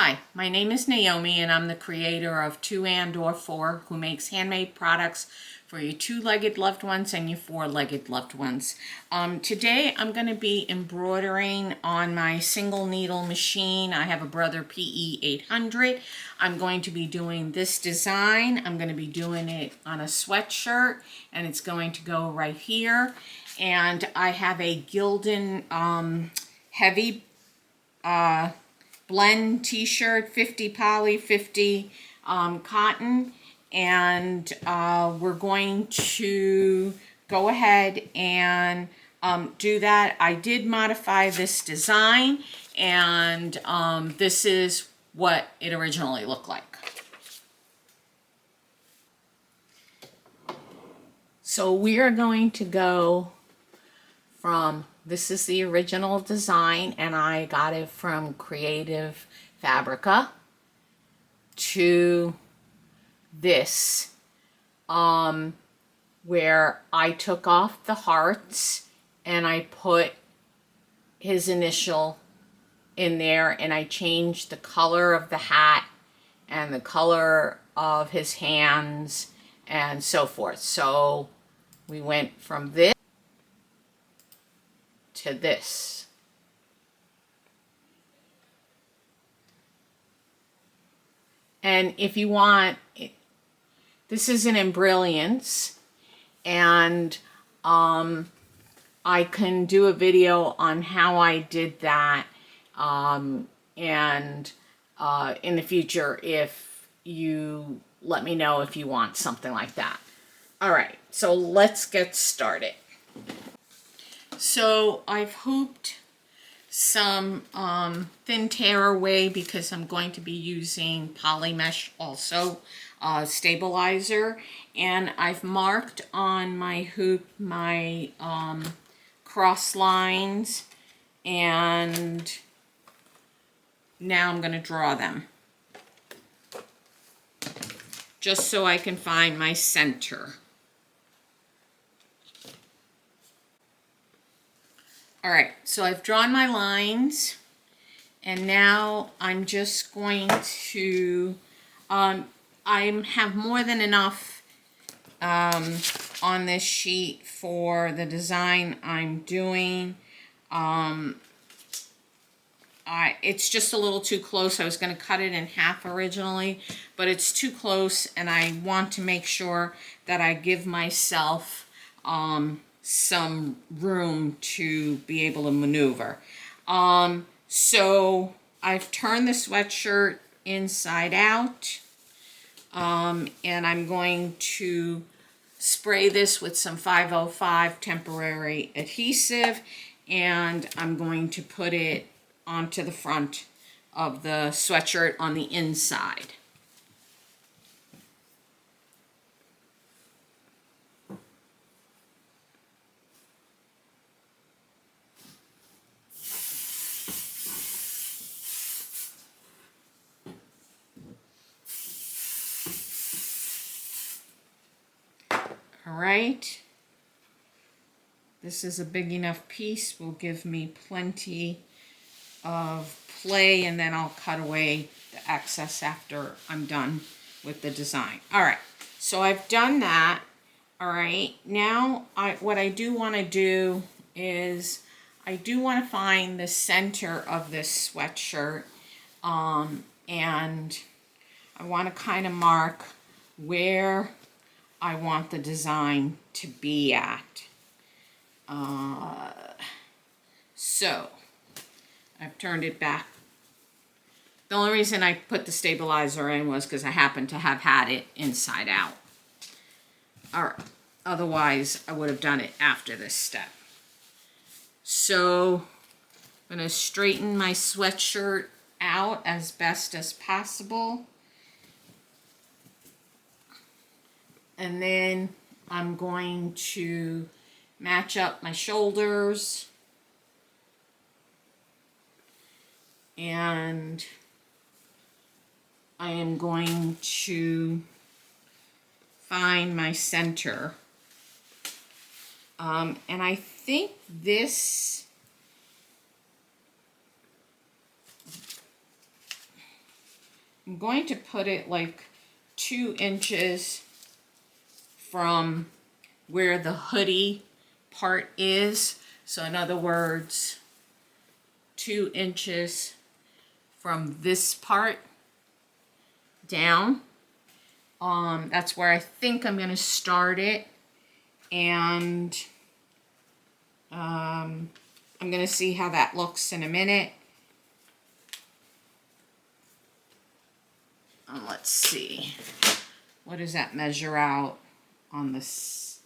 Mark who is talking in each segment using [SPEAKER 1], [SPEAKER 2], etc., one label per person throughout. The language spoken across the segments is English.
[SPEAKER 1] Hi, my name is Naomi and I'm the creator of 2 and/or 4 who makes handmade products for your 2-legged loved ones and your 4-legged loved ones. Today I'm going to be embroidering on my single needle machine. I have a Brother PE-800. I'm going to be doing this design. I'm going to be doing it on a sweatshirt and it's going to go right here. And I have a Gildan heavy blend t-shirt, 50 poly, 50 cotton, and we're going to go ahead and do that. I did modify this design, and this is what it originally looked like. So we are going to go from, this is the original design and I got it from Creative Fabrica, to this where I took off the hearts and I put his initial in there, and I changed the color of the hat and the color of his hands and so forth. So we went from this to this. And if you want, this is an Embrilliance, and I can do a video on how I did that in the future if you let me know if you want something like that. All right, so let's get started. So I've hooped some thin tearaway because I'm going to be using Polymesh also, stabilizer, and I've marked on my hoop my cross lines, and now I'm going to draw them just so I can find my center. All right, so I've drawn my lines, and now I'm just going to, I have more than enough on this sheet for the design I'm doing. It's just a little too close. I was going to cut it in half originally, but it's too close, and I want to make sure that I give myself some room to be able to maneuver. So I've turned the sweatshirt inside out, and I'm going to spray this with some 505 temporary adhesive, and I'm going to put it onto the front of the sweatshirt on the inside. All right, this is a big enough piece, will give me plenty of play, and then I'll cut away the excess after I'm done with the design. All right, so I've done that. All right, now what I do want to do is I do want to find the center of this sweatshirt, and I want to kind of mark where I want the design to be at. So I've turned it back. The only reason I put the stabilizer in was because I happened to have had it inside out. All right. Otherwise, I would have done it after this step. So I'm going to straighten my sweatshirt out as best as possible. And then I'm going to match up my shoulders. And I am going to find my center. And I think this I'm going to put it like 2 inches from where the hoodie part is. So in other words, 2 inches from this part down. That's where I think I'm going to start it. And I'm going to see how that looks in a minute. Let's see. What does that measure out on this?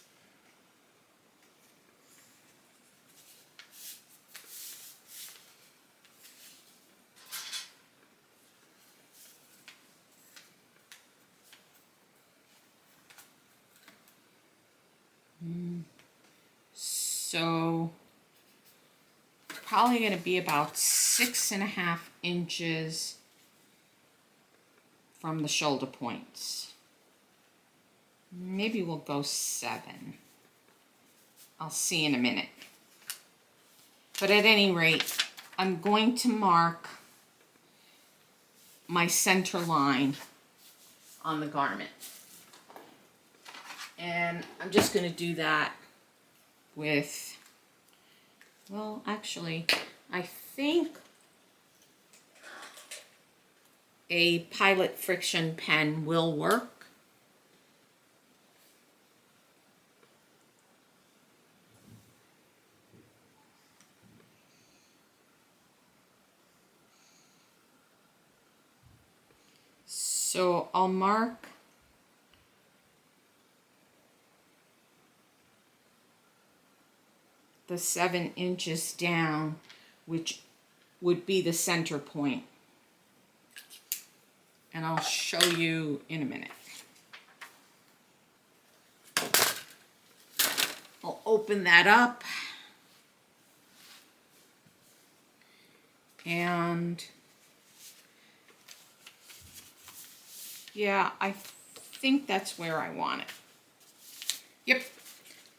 [SPEAKER 1] So probably going to be about 6.5 inches from the shoulder points. Maybe we'll go 7. I'll see in a minute. But at any rate, I'm going to mark my center line on the garment. And I'm just going to do that with, well, actually, I think a Pilot friction pen will work. So I'll mark the 7 inches down, which would be the center point. And I'll show you in a minute. I'll open that up. And yeah, I think that's where I want it. Yep.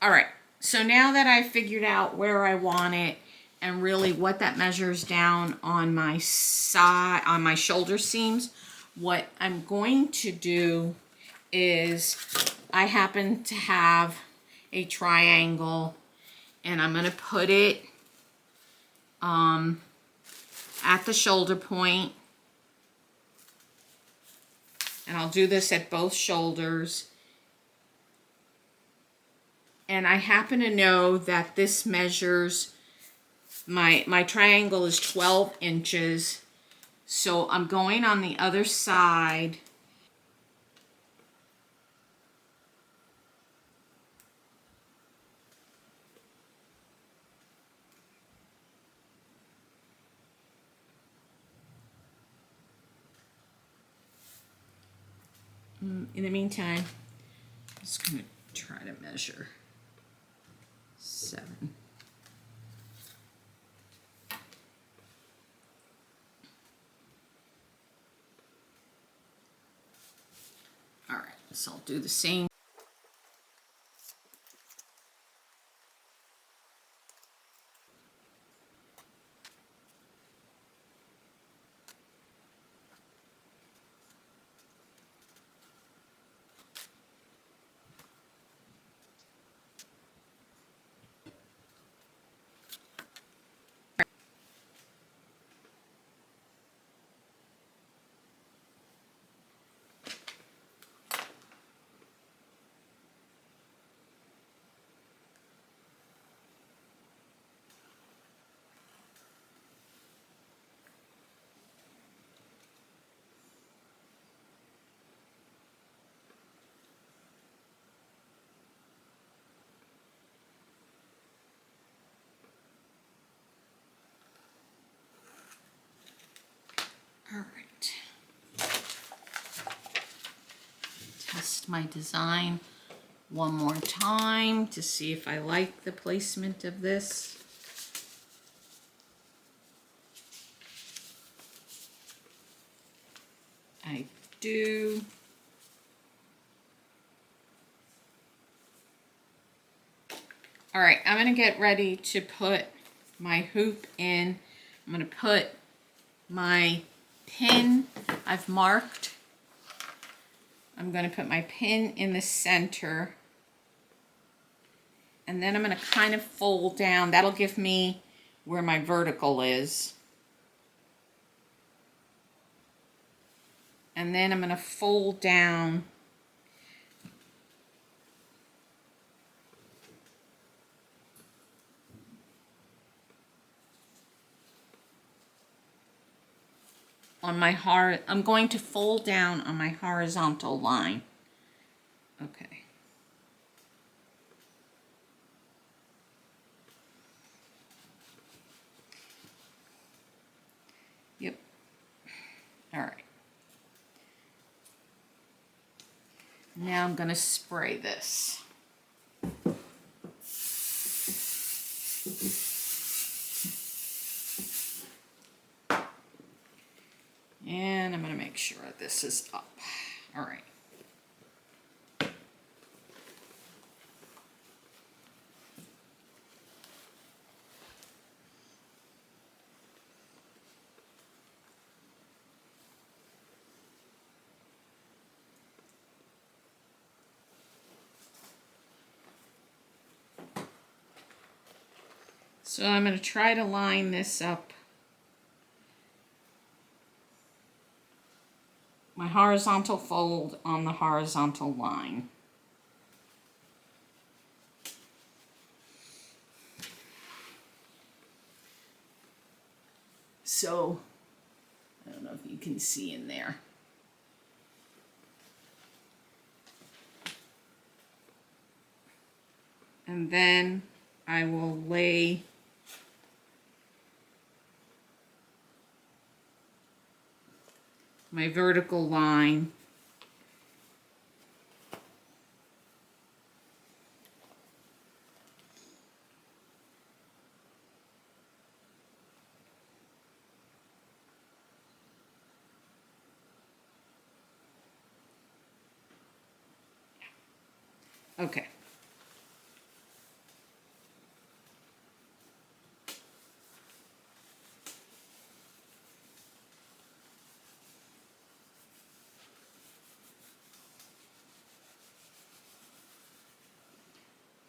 [SPEAKER 1] All right. So now that I've figured out where I want it and really what that measures down on my side, on my shoulder seams, what I'm going to do is I happen to have a triangle and I'm going to put it at the shoulder point. And I'll do this at both shoulders. And I happen to know that this measures, my triangle is 12 inches. So I'm going on the other side. In the meantime, I'm just going to try to measure 7. All right, so I'll do the same. All right. Test my design one more time to see if I like the placement of this. I do. All right, I'm going to get ready to put my hoop in. I'm going to put my pin I've marked. I'm going to put my pin in the center, and then I'm going to kind of fold down. That'll give me where my vertical is. And then I'm going to fold down on my I'm going to fold down on my horizontal line. Okay. Yep. All right. Now I'm going to spray this. And I'm going to make sure this is up. All right. So I'm going to try to line this up. My horizontal fold on the horizontal line. So, I don't know if you can see in there. And then I will lay my vertical line okay.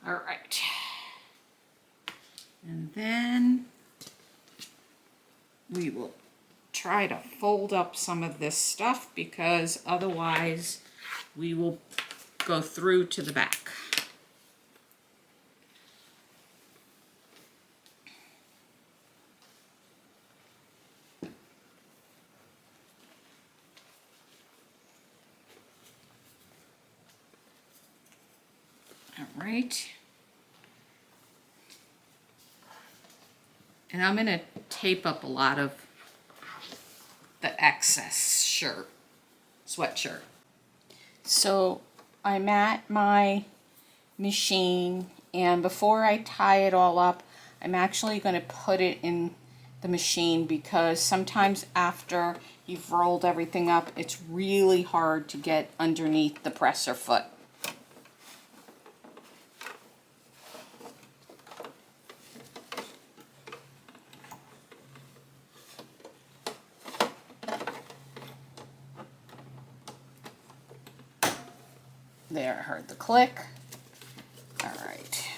[SPEAKER 1] All right. And then we will try to fold up some of this stuff because otherwise we will go through to the back. All right. And I'm going to tape up a lot of the excess sweatshirt. So I'm at my machine, and before I tie it all up, I'm actually going to put it in the machine because sometimes after you've rolled everything up, it's really hard to get underneath the presser foot. There, I heard the click. All right.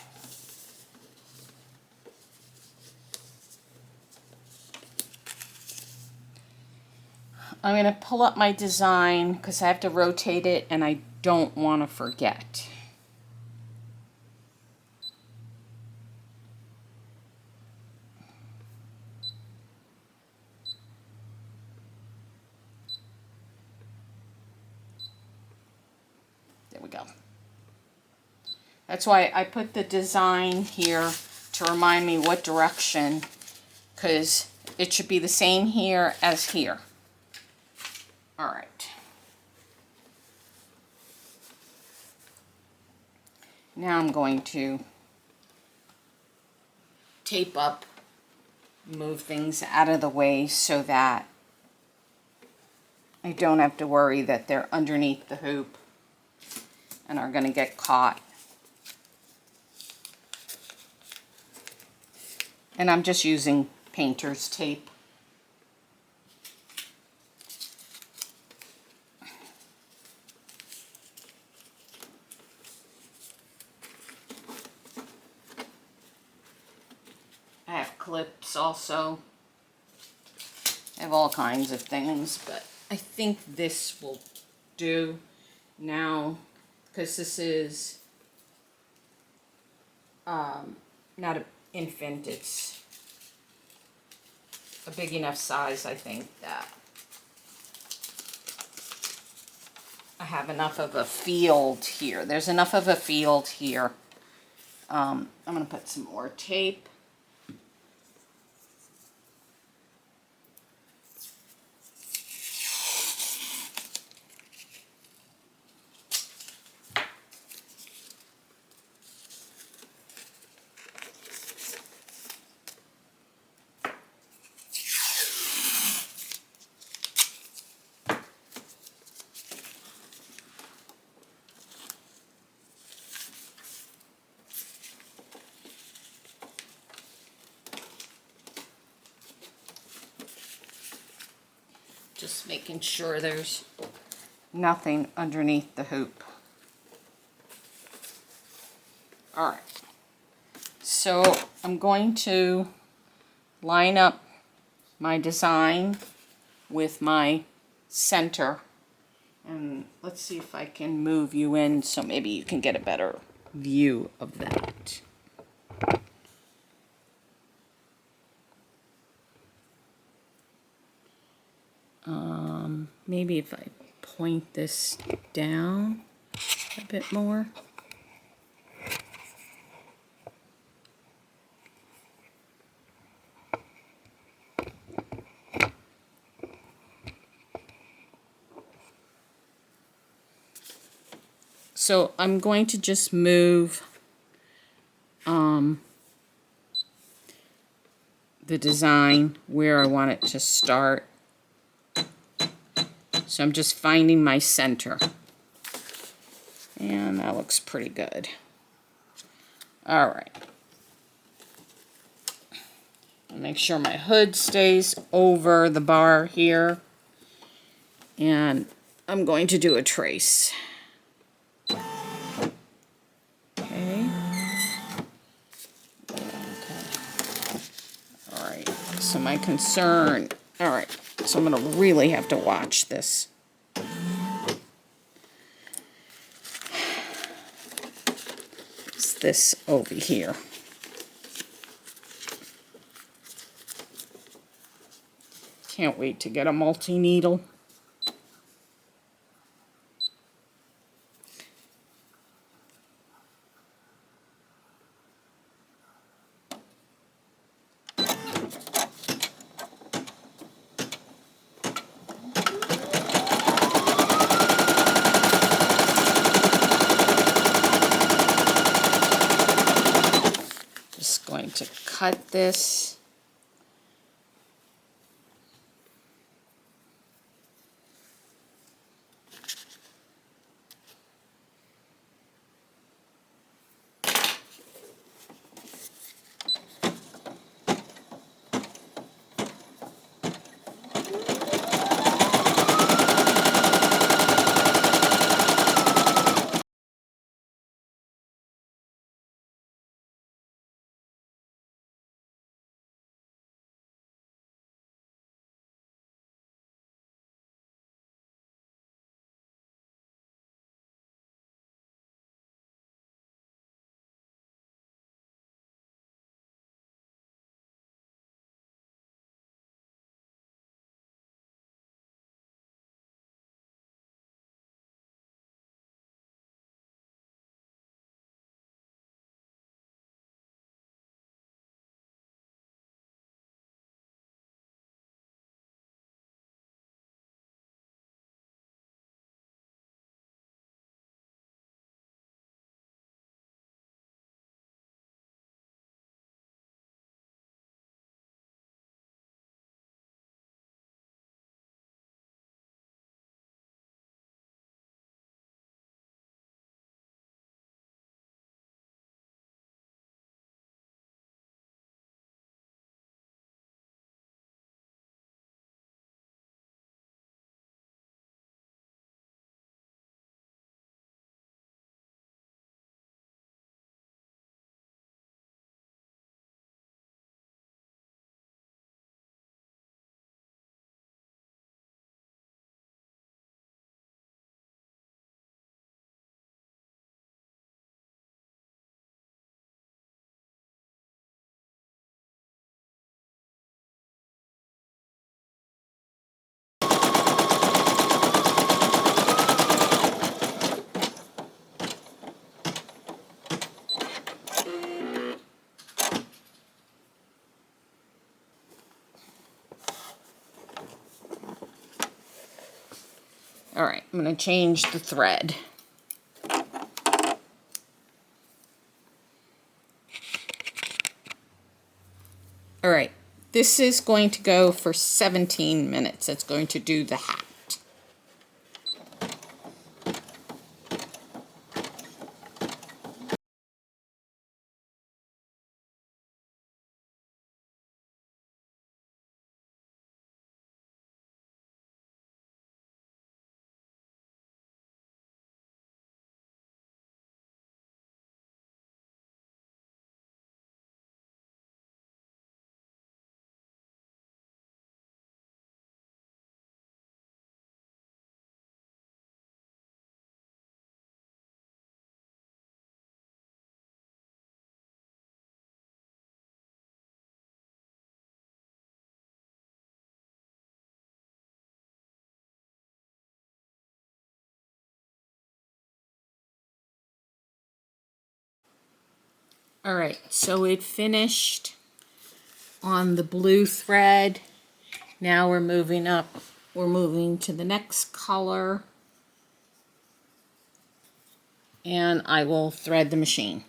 [SPEAKER 1] I'm going to pull up my design because I have to rotate it and I don't want to forget. There we go. That's why I put the design here to remind me what direction, because it should be the same here as here. All right. Now I'm going to tape up, move things out of the way so that I don't have to worry that they're underneath the hoop and are going to get caught. And I'm just using painter's tape. clips also. I have all kinds of things, but I think this will do now, because this is not an infant, it's a big enough size, I think, that I have enough of a field here. There's enough of a field here. I'm going to put some more tape. Just making sure there's nothing underneath the hoop. Alright, so I'm going to line up my design with my center, and let's see if I can move you in so maybe you can get a better view of that. Maybe if I point this down a bit more. So I'm going to just move the design where I want it to start. So I'm just finding my center. And that looks pretty good. All right. I'll make sure my hood stays over the bar here. And I'm going to do a trace. Okay. All right. So my concern, all right. So I'm going to really have to watch this. It's this over here. Can't wait to get a multi-needle. Going to cut this. All right, I'm going to change the thread. All right, this is going to go for 17 minutes. It's going to do the hat. All right, so it finished on the blue thread. Now we're moving up. We're moving to the next color. And I will thread the machine.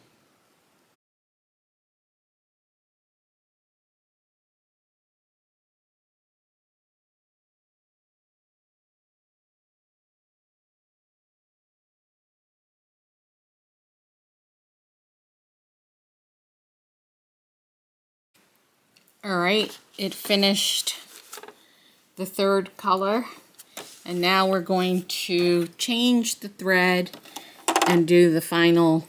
[SPEAKER 1] All right, it finished the third color. And now we're going to change the thread and do the final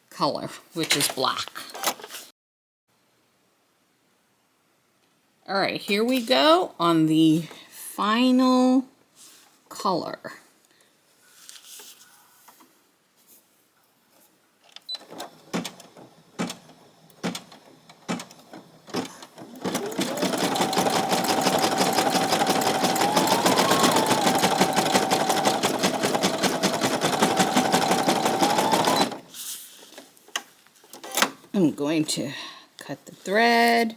[SPEAKER 1] color, which is black. All right, here we go on the final color. I'm going to cut the thread.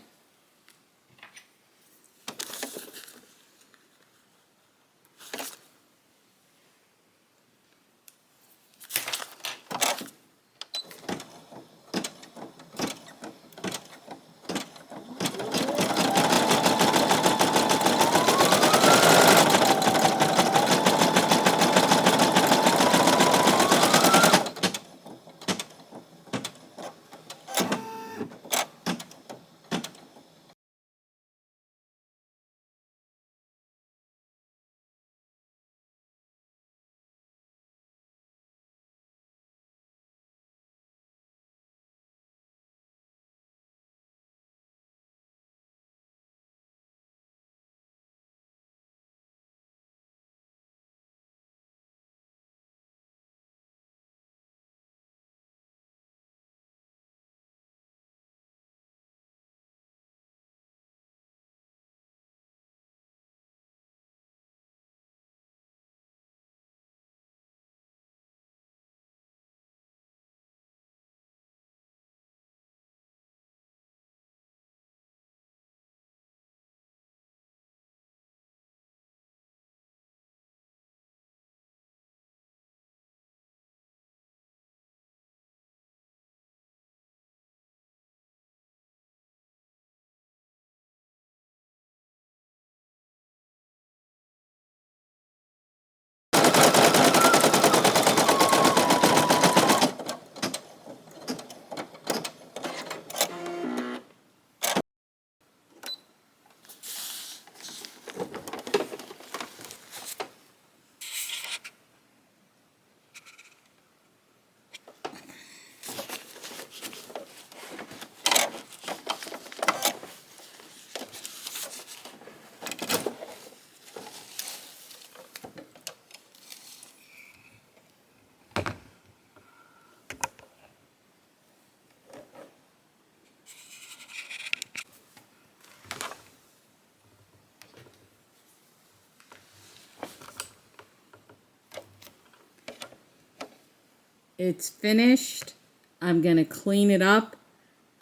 [SPEAKER 1] It's finished. I'm going to clean it up.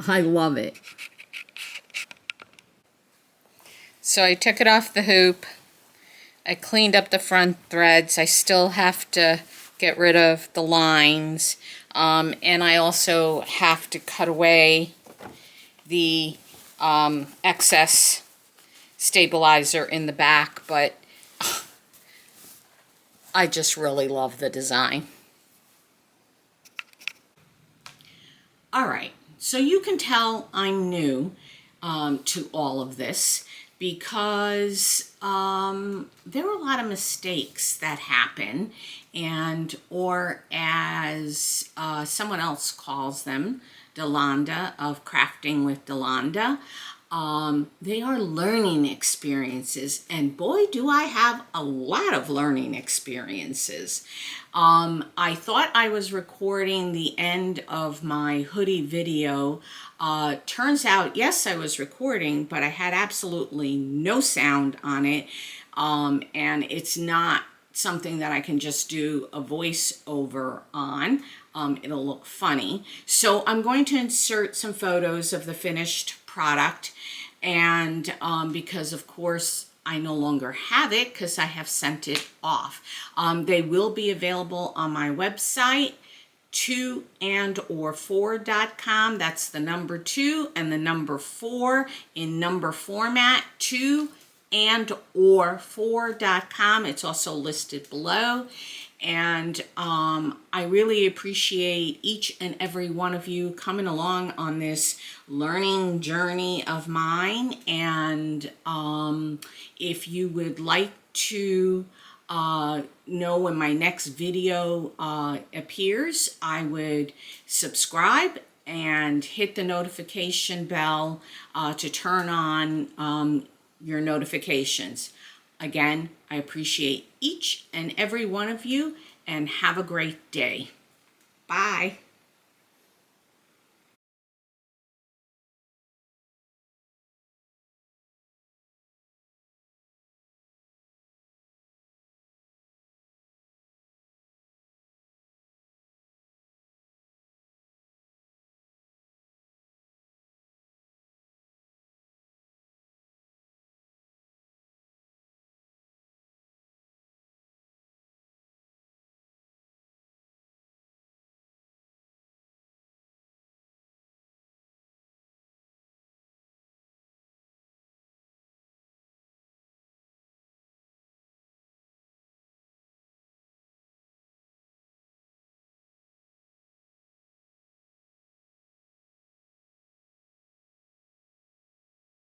[SPEAKER 1] I love it. So I took it off the hoop. I cleaned up the front threads. I still have to get rid of the lines. And I also have to cut away the excess stabilizer in the back, but I just really love the design. All right, so you can tell I'm new to all of this because there are a lot of mistakes that happen, and or as someone else calls them, Delonda of Crafting with Delonda, they are learning experiences, and boy do I have a lot of learning experiences. I thought I was recording the end of my hoodie video. Turns out, yes, I was recording, but I had absolutely no sound on it, and it's not something that I can just do a voice over on. It'll look funny. So I'm going to insert some photos of the finished product, and because of course I no longer have it because I have sent it off. They will be available on my website, 2andor4.com. That's the number 2 and the number 4 in number format, 2andor4.com. It's also listed below. And I really appreciate each and every one of you coming along on this learning journey of mine. And if you would like to know when my next video appears, I would subscribe and hit the notification bell to turn on your notifications. Again, I appreciate each and every one of you, and have a great day. Bye.